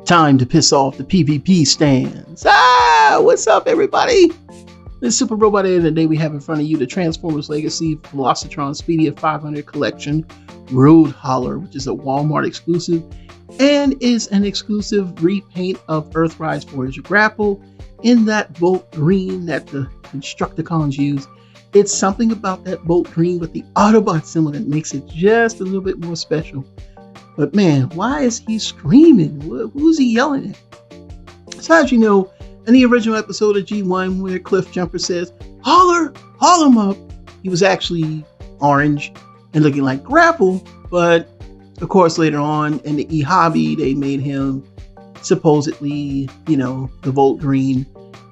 Time to piss off the PvP stands. What's up, everybody? This Super Robot Ed, and today we have in front of you the Transformers Legacy Velocitron Speedia 500 Collection Road Hauler, which is a Walmart exclusive and is an exclusive repaint of Earthrise Voyager Grapple in that Volt Green that the Constructicons use. It's something about that Volt Green with the Autobot symbol that makes it just a little bit more special. But man, why is he screaming? Who's he yelling at? So as you know, in the original episode of G1 where Cliff Jumper says, "Hauler, haul him up," he was actually orange and looking like Grapple. But of course, later on in the e-hobby, they made him supposedly, the Volt Green,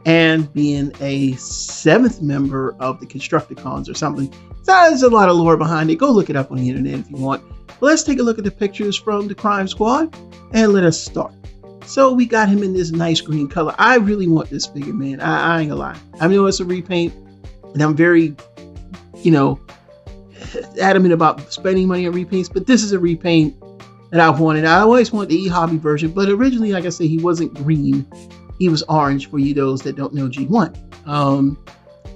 and being a 7th member of the Constructicons or something. So there's a lot of lore behind it. Go look it up on the internet if you want. But let's take a look at the pictures from the Crime Squad and let us start. So we got him in this nice green color. I really want this figure, man. I ain't gonna lie. I know it's a repaint, and I'm very, adamant about spending money on repaints, but this is a repaint that I've wanted. I always wanted the e-hobby version, but originally, like I said, he wasn't green. He was orange for you those that don't know G1.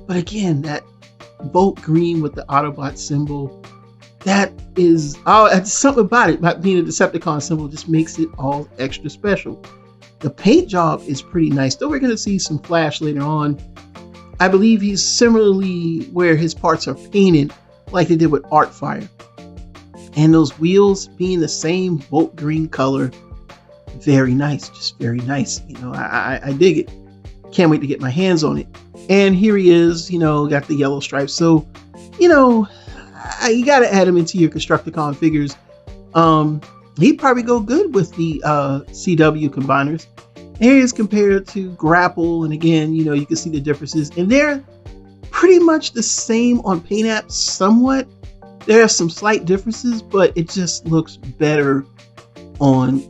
But again, that Volt Green with the Autobot symbol, that is, something about it, about being a Decepticon symbol, just makes it all extra special. The paint job is pretty nice, though we're going to see some flash later on. I believe he's similarly where his parts are painted like they did with Artfire. And those wheels being the same Volt Green color, very nice, just very nice. I dig it. Can't wait to get my hands on it. And here he is, got the yellow stripes. So, you got to add him into your Constructicon figures. He'd probably go good with the CW combiners. Here he is compared to Grapple. And again, you can see the differences. And they're pretty much the same on paint apps somewhat. There are some slight differences, but it just looks better on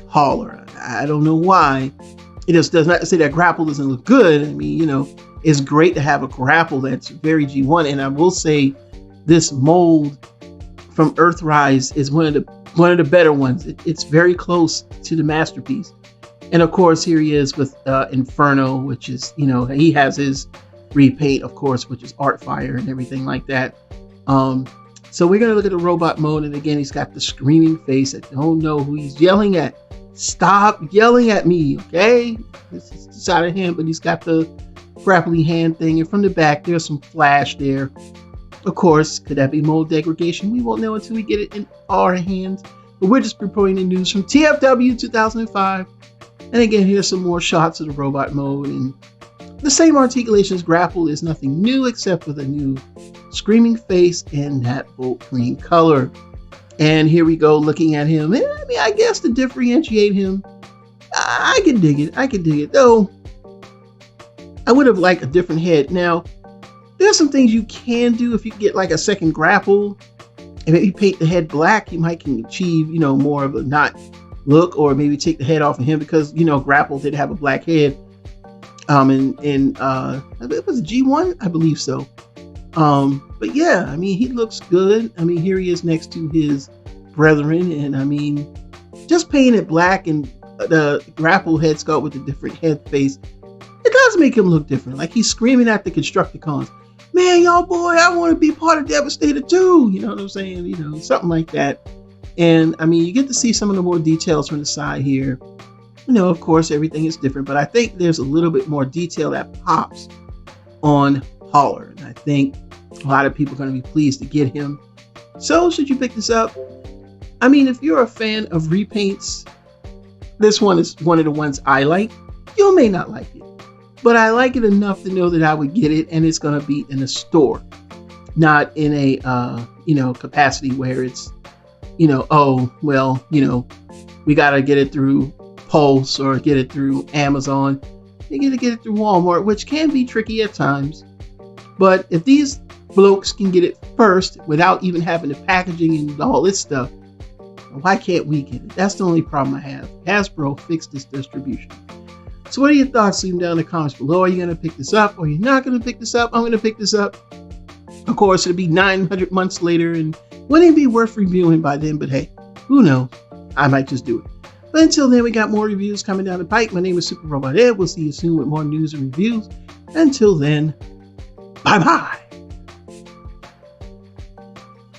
Hauler. I don't know why. It just does not say that Grapple doesn't look good. I mean, it's great to have a Grapple that's very G1. And I will say this mold from Earthrise is one of the better ones. It's very close to the masterpiece. And of course, here he is with Inferno, which is, he has his repaint, of course, which is Artfire and everything like that. So we're going to look at the robot mode. And again, he's got the screaming face. I don't know who he's yelling at. Stop yelling at me, okay? This is the side of him, but he's got the grappling hand thing. And from the back, there's some flash there. Of course, could that be mold degradation? We won't know until we get it in our hands. But we're just reporting the news from TFW 2005. And again, here's some more shots of the robot mode. And the same articulations. Grapple is nothing new except for the new screaming face and that Volt Green color. And here we go looking at him. And I guess to differentiate him, I can dig it. Though, I would have liked a different head. Now, there's some things you can do if you get like a second Grapple. And maybe paint the head black, you might can achieve, more of a not look, or maybe take the head off of him because, Grapple did have a black head. It was G1, I believe so. But yeah, he looks good. Here he is next to his brethren, and just painting it black and the Grapple head sculpt with a different head face, it does make him look different. Like he's screaming at the Constructicons, "Man, y'all boy, I want to be part of Devastator too." You know what I'm saying? Something like that. And you get to see some of the more details from the side here. Of course, everything is different, but I think there's a little bit more detail that pops on Hauler. And I think a lot of people are going to be pleased to get him. So should you pick this up? If you're a fan of repaints, this one is one of the ones I like. You may not like it, but I like it enough to know that I would get it, and it's going to be in a store, not in a, capacity where it's, we got to get it through Pulse or get it through Amazon. You got to get it through Walmart, which can be tricky at times. But if these blokes can get it first without even having the packaging and all this stuff, why can't we get it? That's the only problem I have. Hasbro fixed this distribution. So what are your thoughts? Leave them down in the comments below. Are you going to pick this up or are you not going to pick this up? I'm going to pick this up. Of course, it'll be 900 months later and wouldn't it be worth reviewing by then? But hey, who knows? I might just do it. But until then, we got more reviews coming down the pike. My name is Super Robot Ed. We'll see you soon with more news and reviews. Until then, bye-bye.